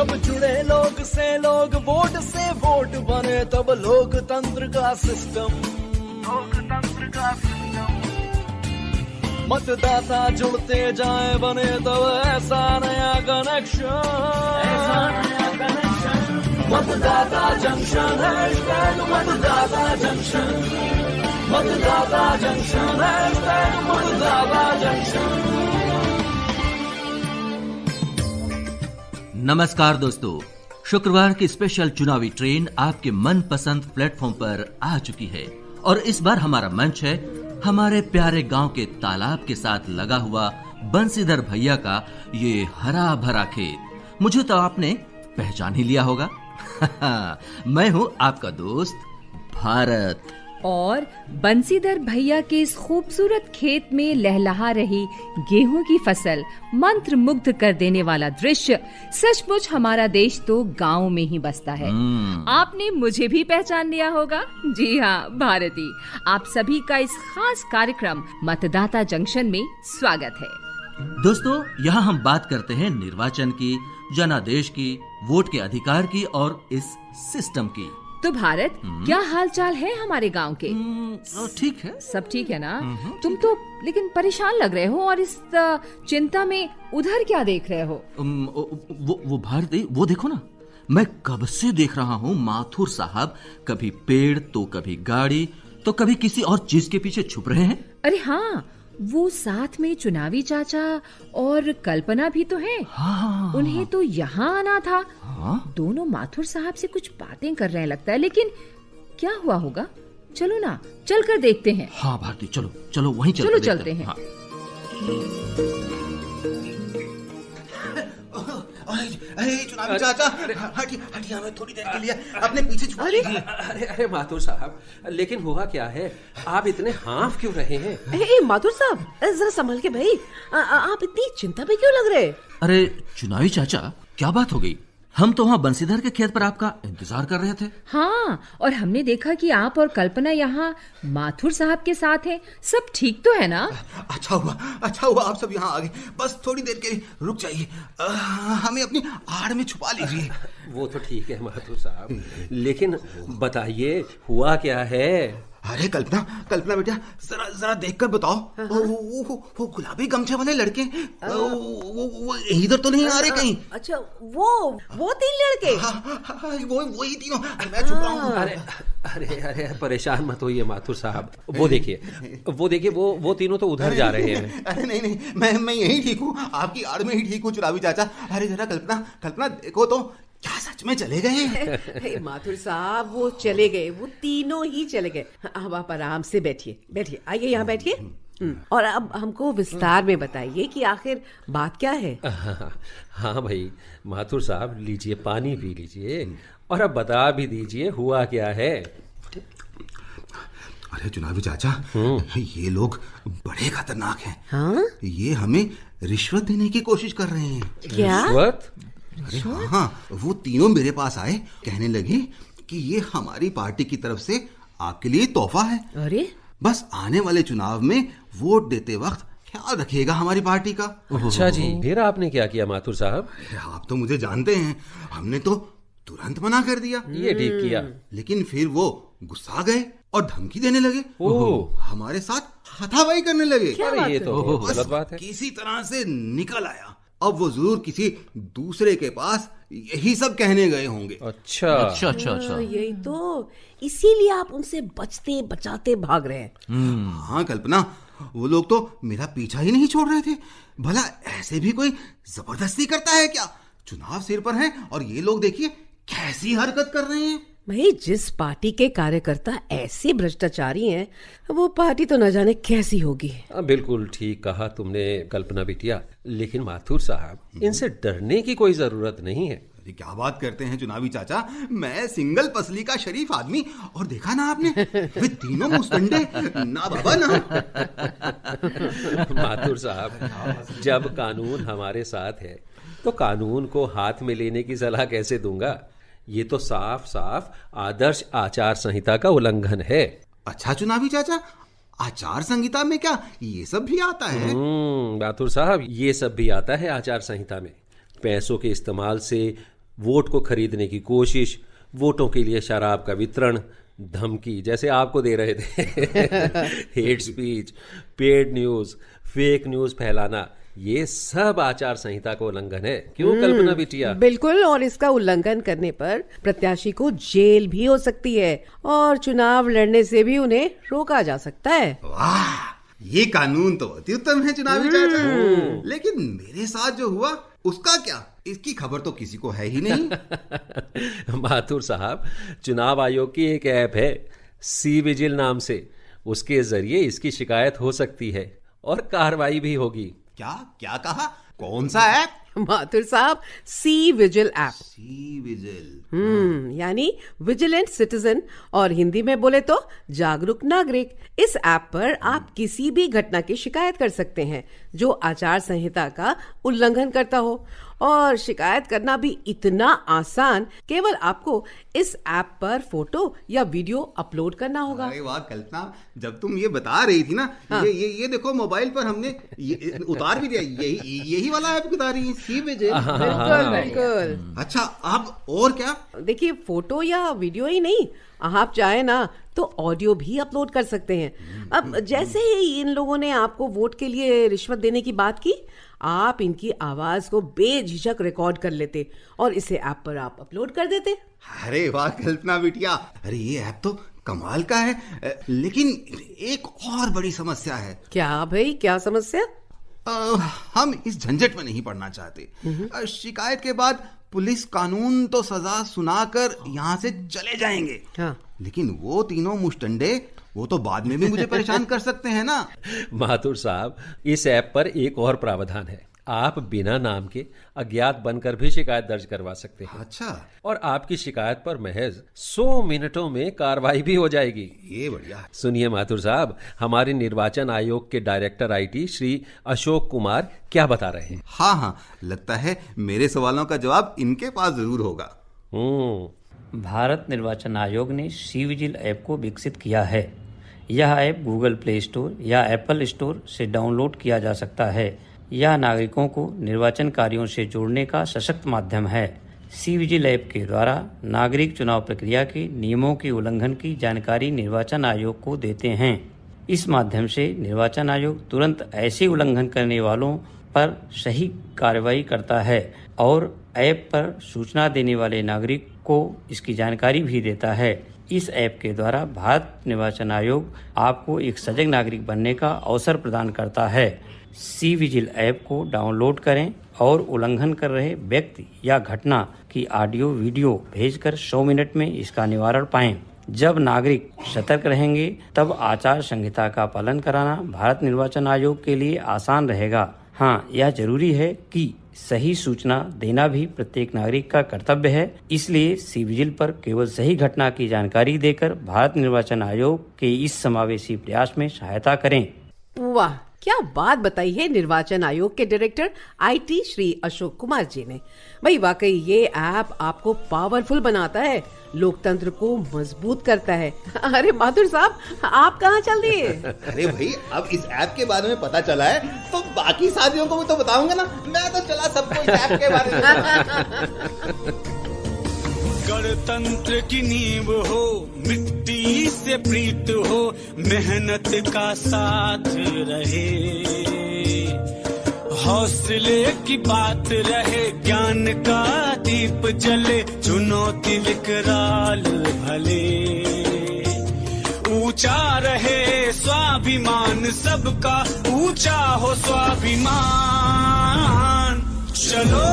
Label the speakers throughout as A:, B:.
A: जब जुड़े लोग से लोग, वोट से वोट बने, तब लोकतंत्र का सिस्टम। मतदाता जुड़ते जाए बने तब ऐसा नया कनेक्शन। मतदाता जंक्शन, हैशटैग मतदाता जंक्शन। मतदाता जंक्शन, हैशटैग मतदाता जंक्शन।
B: नमस्कार दोस्तों, शुक्रवार की स्पेशल चुनावी ट्रेन आपके मनपसंद प्लेटफॉर्म पर आ चुकी है और इस बार हमारा मंच है हमारे प्यारे गांव के तालाब के साथ लगा हुआ बंसीधर भैया का ये हरा भरा खेत। मुझे तो आपने पहचान ही लिया होगा। मैं हूं आपका दोस्त भारत।
C: और बंसीधर भैया के इस खूबसूरत खेत में लहलहा रही गेहूं की फसल, मंत्र मुग्ध कर देने वाला दृश्य। सचमुच हमारा देश तो गांव में ही बसता है। आपने मुझे भी पहचान लिया होगा। जी हाँ, भारती। आप सभी का इस खास कार्यक्रम मतदाता जंक्शन में स्वागत है।
B: दोस्तों, यहाँ हम बात करते हैं निर्वाचन की, जनादेश की, वोट के अधिकार की और इस सिस्टम की।
C: तो भारत, क्या हाल चाल है हमारे गांव के?
B: ठीक है,
C: सब ठीक है ना? तुम तो लेकिन परेशान लग रहे हो और इस चिंता में उधर क्या देख रहे हो?
B: वो भारती, वो देखो ना, मैं कब से देख रहा हूँ माथुर साहब कभी पेड़ तो कभी गाड़ी तो कभी किसी और चीज के पीछे छुप रहे हैं।
C: अरे हाँ, वो साथ में चुनावी चाचा और कल्पना भी तो है।
B: हाँ।
C: उन्हें तो यहाँ आना था।
B: हाँ?
C: दोनों माथुर साहब से कुछ बातें कर रहे हैं लगता है, लेकिन क्या हुआ होगा? चलो ना, चल कर देखते हैं।
B: हाँ भारती, चलो चलो वहीं
C: चलो चलते हैं।
B: हाँ।
D: अरे चुनावी चाचा, हटिया मैं थोड़ी देर के लिए अपने पीछे छुपा लीजिए।
E: अरे माथुर साहब, लेकिन हुआ क्या है? आप इतने हाँफ क्यों रहे हैं?
F: माथुर साहब, जरा संभल के भाई। आप इतनी चिंता में क्यों लग रहे?
B: अरे चुनावी चाचा, क्या बात हो गई? हम तो वहाँ बंसीधर के खेत पर आपका इंतजार कर रहे थे।
C: हाँ, और हमने देखा कि आप और कल्पना यहाँ माथुर साहब के साथ हैं। सब ठीक तो है ना?
D: अच्छा हुआ आप सब यहाँ आ गए। बस थोड़ी देर के लिए रुक जाइए, हमें अपनी आड़ में छुपा लीजिए।
E: वो तो ठीक है माथुर साहब, लेकिन बताइए हुआ क्या है?
D: अरे कल्पना बेटा, जरा देखकर बताओ। वो गुलाबी गमछे वाले लड़के, वो इधर तो नहीं आ रहे कहीं?
F: अच्छा, वो तीन लड़के?
D: वही तीनों। मैं छुप रहा हूँ।
E: अरे परेशान मत होइए माथुर साहब। वो देखिए वो तीनों तो उधर जा रहे हैं।
D: अरे नहीं, मैं यही ठीक हूँ, आपकी आड़ में ही ठीक हूँ चुनावी चाचा। अरे जरा कल्पना देखो तो, क्या सच में चले गए?
F: माथुर साहब, वो चले गए, वो तीनों ही चले गए। अब आप आराम से बैठिए, आइए यहाँ बैठिए। और अब हमको विस्तार में बताइए कि आखिर बात क्या है।
E: हाँ भाई माथुर साहब, लीजिए पानी पी लीजिए और अब बता भी दीजिए हुआ क्या है।
D: अरे चुनावी चाचा, ये लोग बड़े खतरनाक हैं।
F: हाँ?
D: ये हमें रिश्वत देने की कोशिश कर रहे हैं।
F: क्या?
E: रिश्वत?
D: अरे हाँ, वो तीनों मेरे पास आए, कहने लगे कि ये हमारी पार्टी की तरफ से आपके लिए तोहफा है।
F: अरे
D: बस आने वाले चुनाव में वोट देते वक्त ख्याल रखिएगा हमारी पार्टी का।
E: अच्छा जी, फिर आपने क्या किया माथुर साहब?
D: आप तो मुझे जानते हैं, हमने तो तुरंत मना कर दिया।
E: ये ठीक किया।
D: लेकिन फिर वो गुस्सा गए और धमकी देने लगे। हमारे साथ हाथापाई करने लगे।
E: ये तो गलत बात है।
D: किसी तरह से निकल आया। अब वो जरूर किसी दूसरे के पास यही सब कहने गए होंगे।
E: अच्छा।
F: यही तो, इसीलिए आप उनसे बचते बचाते भाग रहे हैं।
D: हाँ कल्पना, वो लोग तो मेरा पीछा ही नहीं छोड़ रहे थे। भला ऐसे भी कोई जबरदस्ती करता है क्या? चुनाव सिर पर है और ये लोग देखिए कैसी हरकत कर रहे हैं।
F: भाई, जिस पार्टी के कार्यकर्ता ऐसे भ्रष्टाचारी हैं, वो पार्टी तो न जाने कैसी होगी।
E: बिल्कुल ठीक कहा तुमने कल्पना बिटिया, लेकिन माथुर साहब, इनसे डरने की कोई जरूरत नहीं है।
D: क्या बात करते हैं चुनावी चाचा, मैं सिंगल पसली का शरीफ आदमी, और देखा ना आपने, वे तीनों मुस्तंडे, ना बाबा ना।
E: माथुर साहब, जब कानून हमारे साथ है तो कानून को हाथ में लेने की सलाह कैसे दूंगा? ये तो साफ साफ आदर्श आचार संहिता का उल्लंघन है।
D: अच्छा चुनावी चाचा, आचार संहिता में क्या ये सब भी आता है?
E: माथुर साहब, ये सब भी आता है आचार संहिता में। पैसों के इस्तेमाल से वोट को खरीदने की कोशिश, वोटों के लिए शराब का वितरण, धमकी जैसे आपको दे रहे थे, hate speech, paid news, fake news फैलाना, ये सब आचार संहिता का उल्लंघन है। क्यों कल्पना बिटिया?
F: बिल्कुल, और इसका उल्लंघन करने पर प्रत्याशी को जेल भी हो सकती है और चुनाव लड़ने से भी उन्हें रोका जा सकता है।
D: वाह, ये कानून तो अति उत्तम है चुनावी चाचा। लेकिन मेरे साथ जो हुआ उसका क्या? इसकी खबर तो किसी को है ही नहीं।
E: माथुर साहब, चुनाव आयोग की एक ऐप है सी विजिल नाम से, उसके जरिए इसकी शिकायत हो सकती है और कार्रवाई भी होगी।
D: क्या क्या कहा? कौन सा ऐप?
F: माथुर साहब, C vigil app.
D: C vigil,
F: यानी विजिलेंट सिटीजन, और हिंदी में बोले तो जागरूक नागरिक। इस ऐप पर आप किसी भी घटना की शिकायत कर सकते हैं जो आचार संहिता का उल्लंघन करता हो, और शिकायत करना भी इतना आसान, केवल आपको इस ऐप पर फोटो या वीडियो अपलोड करना होगा।
D: अरे वाह कल्पना, जब तुम ये बता रही थी ना, हाँ। ये देखो मोबाइल पर हमने ये उतार भी दिया, यही वाला ऐप उतार रही है, सी विजिल।
F: बिल्कुल बिल्कुल।
D: अच्छा, अब और क्या?
F: देखिए, फोटो या वीडियो ही नहीं, आप चाहे ना तो ऑडियो भी अपलोड कर सकते हैं। अब जैसे ही इन लोगों ने आपको वोट के लिए रिश्वत देने की बात की, आप इनकी आवाज को बेझिझक रिकॉर्ड कर लेते और इसे ऐप पर आप अपलोड कर देते।
D: अरे वाह कल्पना बिटिया, अरे ये ऐप तो कमाल का है। लेकिन एक और बड़ी समस्या है।
F: क्या भाई, क्या समस्या?
D: हम इस झंझट में नहीं पड़ना चाहते। शिकायत के बाद पुलिस कानून तो सजा सुनाकर यहाँ से चले जाएंगे,
F: हाँ।
D: लेकिन वो तीनों मुश्तंडे, वो तो बाद में भी मुझे परेशान कर सकते हैं ना।
E: माथुर साहब, इस ऐप पर एक और प्रावधान है, आप बिना नाम के अज्ञात बनकर भी शिकायत दर्ज करवा सकते हैं।
D: अच्छा,
E: और आपकी शिकायत पर महज 100 मिनटों में कार्रवाई भी हो जाएगी।
D: ये बढ़िया है।
E: सुनिए माथुर साहब, हमारे निर्वाचन आयोग के डायरेक्टर आईटी श्री अशोक कुमार क्या बता रहे हैं।
D: हाँ हाँ, लगता है मेरे सवालों का जवाब इनके पास जरूर होगा।
G: भारत निर्वाचन आयोग ने सी विजिल ऐप को विकसित किया है। यह ऐप गूगल प्ले स्टोर या एप्पल स्टोर से डाउनलोड किया जा सकता है। यह नागरिकों को निर्वाचन कार्यों से जोड़ने का सशक्त माध्यम है। सी विजिल ऐप के द्वारा नागरिक चुनाव प्रक्रिया के नियमों के उल्लंघन की जानकारी निर्वाचन आयोग को देते हैं। इस माध्यम से निर्वाचन आयोग तुरंत ऐसे उल्लंघन करने वालों पर सही कार्रवाई करता है और ऐप पर सूचना देने वाले नागरिक को इसकी जानकारी भी देता है। इस ऐप के द्वारा भारत निर्वाचन आयोग आपको एक सजग नागरिक बनने का अवसर प्रदान करता है। सी विजिल ऐप को डाउनलोड करें और उल्लंघन कर रहे व्यक्ति या घटना की ऑडियो वीडियो भेजकर 100 मिनट में इसका निवारण पाएं। जब नागरिक सतर्क रहेंगे तब आचार संहिता का पालन कराना भारत निर्वाचन आयोग के लिए आसान रहेगा। हाँ, यह जरूरी है कि सही सूचना देना भी प्रत्येक नागरिक का कर्तव्य है। इसलिए सी विजिल पर केवल सही घटना की जानकारी देकर भारत निर्वाचन आयोग के इस समावेशी प्रयास में सहायता करें।
F: वाह, क्या बात बताई है निर्वाचन आयोग के डायरेक्टर आईटी श्री अशोक कुमार जी ने। भाई वाकई ये ऐप आपको पावरफुल बनाता है, लोकतंत्र को मजबूत करता है। अरे माथुर साहब, आप कहाँ चल दिए?
D: अरे भाई, अब इस ऐप के बारे में पता चला है तो बाकी साथियों को भी तो बताऊंगा ना। मैं तो चला सबको इस ऐप के बारे में।
A: गणतंत्र की नींव हो, मिट्टी से प्रीत हो, मेहनत का साथ रहे, हौसले की बात रहे, ज्ञान का दीप जले, चुनौती विकराल भले, ऊंचा रहे स्वाभिमान सबका, ऊंचा हो स्वाभिमान, चलो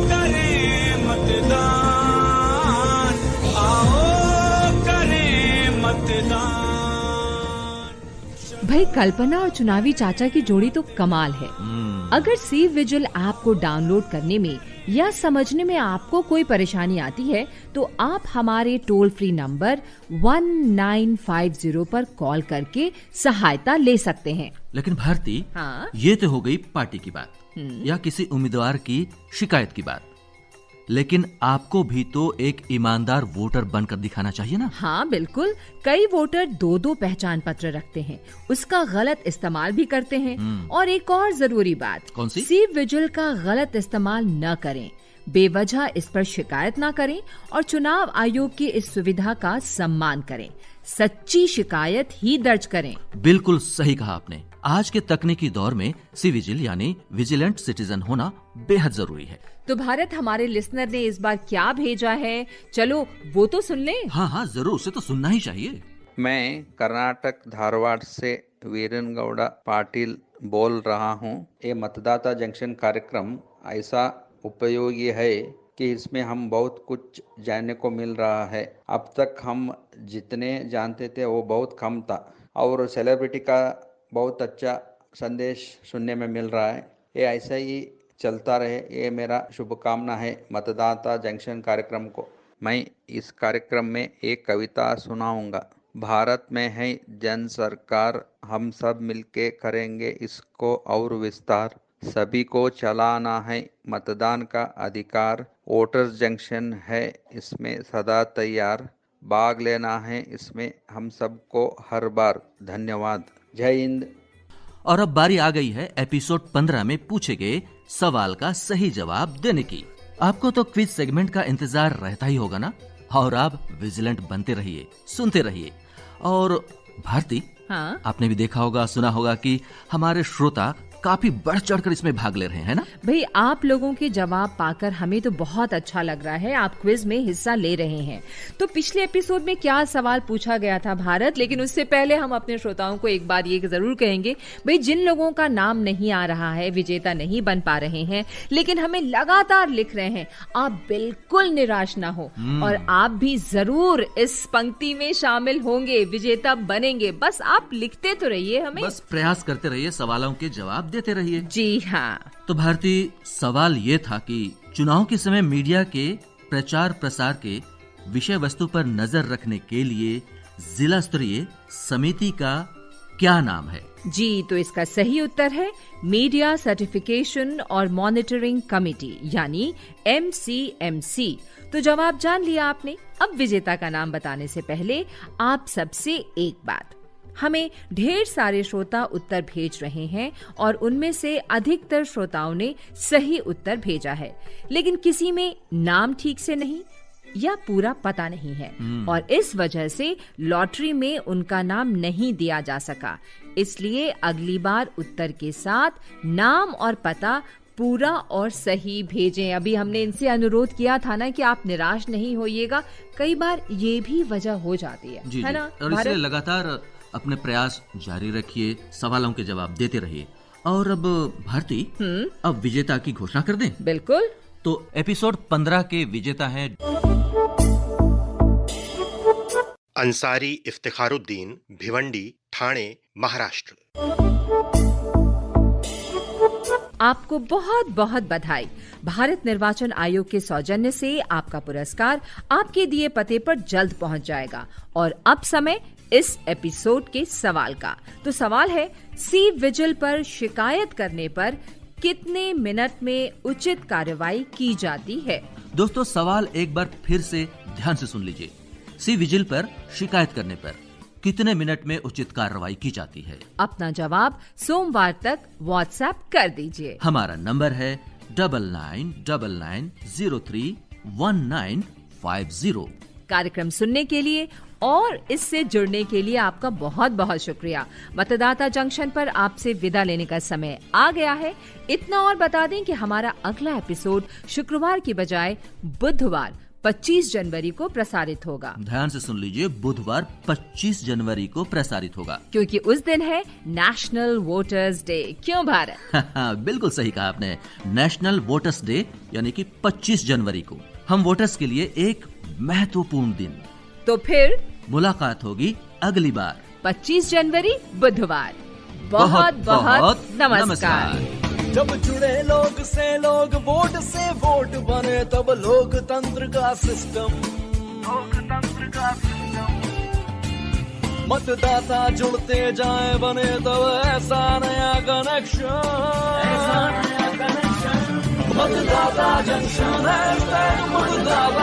A: करें मतदान,
C: भाई कल्पना और चुनावी चाचा की जोड़ी तो कमाल है। अगर सी विजिल ऐप को डाउनलोड करने में या समझने में आपको कोई परेशानी आती है तो आप हमारे टोल फ्री नंबर 1950 पर कॉल करके सहायता ले सकते हैं।
B: लेकिन भारती,
C: हाँ?
B: ये तो हो गई पार्टी की बात या किसी उम्मीदवार की शिकायत की बात, लेकिन आपको भी तो एक ईमानदार वोटर बनकर दिखाना चाहिए ना।
C: हाँ बिल्कुल, कई वोटर 2-2 पहचान पत्र रखते हैं, उसका गलत इस्तेमाल भी करते हैं। और एक और जरूरी बात,
B: कौन सी?
C: सी विजिल का गलत इस्तेमाल न करें। बेवजह इस पर शिकायत ना करें और चुनाव आयोग की इस सुविधा का सम्मान करें। सच्ची शिकायत ही दर्ज करें।
B: बिल्कुल सही कहा आपने। आज के तकनीकी दौर में सी विजिल यानी विजिलेंट सिटीजन होना बेहद जरूरी है।
C: तो भारत, हमारे लिसनर ने इस बार क्या भेजा है, चलो वो तो सुन लें।
B: हाँ, जरूर, उसे तो सुनना ही चाहिए।
H: मैं कर्नाटक धारवाड़ से वीरनगौड़ा पाटिल बोल रहा हूँ। ये मतदाता जंक्शन कार्यक्रम ऐसा उपयोगी है कि इसमें हम बहुत कुछ जानने को मिल रहा है। अब तक हम जितने जानते थे वो बहुत कम था और सेलिब्रिटी का बहुत अच्छा संदेश सुनने में मिल रहा है। ये ऐसा ही चलता रहे, ये मेरा शुभकामना है मतदाता जंक्शन कार्यक्रम को। मैं इस कार्यक्रम में एक कविता सुनाऊंगा। भारत में है जन सरकार, हम सब मिलके करेंगे इसको और विस्तार। सभी को चलाना है मतदान का अधिकार। वोटर्स जंक्शन है इसमें सदा तैयार। भाग लेना है इसमें हम सबको हर बार। धन्यवाद। जय हिंद।
B: और अब बारी आ गई है एपिसोड 15 में पूछे गए सवाल का सही जवाब देने की। आपको तो क्विज सेगमेंट का इंतजार रहता ही होगा ना, और आप विजिलेंट बनते रहिए, सुनते रहिए। और भारती,
C: हाँ?
B: आपने भी देखा होगा, सुना होगा कि हमारे श्रोता काफी बढ़ चढ़कर इसमें भाग ले रहे हैं ना।
C: भाई, आप लोगों के जवाब पाकर हमें तो बहुत अच्छा लग रहा है। आप क्विज में हिस्सा ले रहे हैं। तो पिछले एपिसोड में क्या सवाल पूछा गया था भारत? लेकिन उससे पहले हम अपने श्रोताओं को एक बार ये जरूर कहेंगे, भाई जिन लोगों का नाम नहीं आ रहा है, विजेता नहीं बन पा रहे हैं, लेकिन हमें लगातार लिख रहे हैं, आप बिल्कुल निराश ना हो और आप भी जरूर इस पंक्ति में शामिल होंगे, विजेता बनेंगे। बस आप लिखते तो रहिए, हमें
B: बस प्रयास करते रहिए, सवालों के जवाब देते रहिए।
C: जी हाँ।
B: तो भारती, सवाल ये था कि चुनाव के समय मीडिया के प्रचार प्रसार के विषय वस्तु पर नजर रखने के लिए जिला स्तरीय समिति का क्या नाम है?
C: जी, तो इसका सही उत्तर है मीडिया सर्टिफिकेशन और मॉनिटरिंग कमेटी यानी MCMC। तो जवाब जान लिया आपने। अब विजेता का नाम बताने से पहले आप सबसे एक बात, हमें ढेर सारे श्रोता उत्तर भेज रहे हैं और उनमें से अधिकतर श्रोताओं ने सही उत्तर भेजा है, लेकिन किसी में नाम ठीक से नहीं या पूरा पता नहीं है और इस वजह से लॉटरी में उनका नाम नहीं दिया जा सका। इसलिए अगली बार उत्तर के साथ नाम और पता पूरा और सही भेजें। अभी हमने इनसे अनुरोध किया था ना कि आप निराश नहीं होइएगा, कई बार ये भी वजह हो जाती है ना।
B: और इसलिए लगातार अपने प्रयास जारी रखिए, सवालों के जवाब देते रहिए। और अब भारती, अब विजेता की घोषणा कर दें?
C: बिल्कुल।
B: तो एपिसोड 15 के विजेता हैं
I: अंसारी इफ्तिखारुद्दीन, भिवंडी, ठाणे, महाराष्ट्र।
C: आपको बहुत बहुत बधाई। भारत निर्वाचन आयोग के सौजन्य से आपका पुरस्कार आपके दिए पते पर जल्द पहुंच जाएगा। और अब समय इस एपिसोड के सवाल का। तो सवाल है, सी विजिल पर शिकायत करने पर कितने मिनट में उचित कार्रवाई की जाती है?
B: दोस्तों, सवाल एक बार फिर से ध्यान से सुन लीजिए। सी विजिल पर शिकायत करने पर कितने मिनट में उचित कार्रवाई की जाती है?
C: अपना जवाब सोमवार तक व्हाट्सएप कर दीजिए।
B: हमारा नंबर है 9999031950।
C: कार्यक्रम सुनने के लिए और इससे जुड़ने के लिए आपका बहुत बहुत शुक्रिया। मतदाता जंक्शन पर आपसे विदा लेने का समय आ गया है। इतना और बता दें कि हमारा अगला एपिसोड शुक्रवार की बजाय बुधवार 25 जनवरी को प्रसारित होगा।
B: ध्यान से सुन लीजिए, बुधवार 25 जनवरी को प्रसारित होगा,
C: क्योंकि उस दिन है नेशनल वोटर्स डे। क्यों भारत?
B: बिल्कुल सही कहा आपने, नेशनल वोटर्स डे यानी कि 25 जनवरी को हम वोटर्स के लिए एक महत्वपूर्ण दिन।
C: तो फिर
B: मुलाकात होगी अगली बार
C: 25 जनवरी बुधवार। बहुत बहुत नमस्कार।
J: जब जुड़े लोग से लोग, वोट से वोट बने, तब लोकतंत्र का सिस्टम मतदाता जुड़ते जाए बने, तब ऐसा नया कनेक्शन मतदाता जंक्शन, मतदाता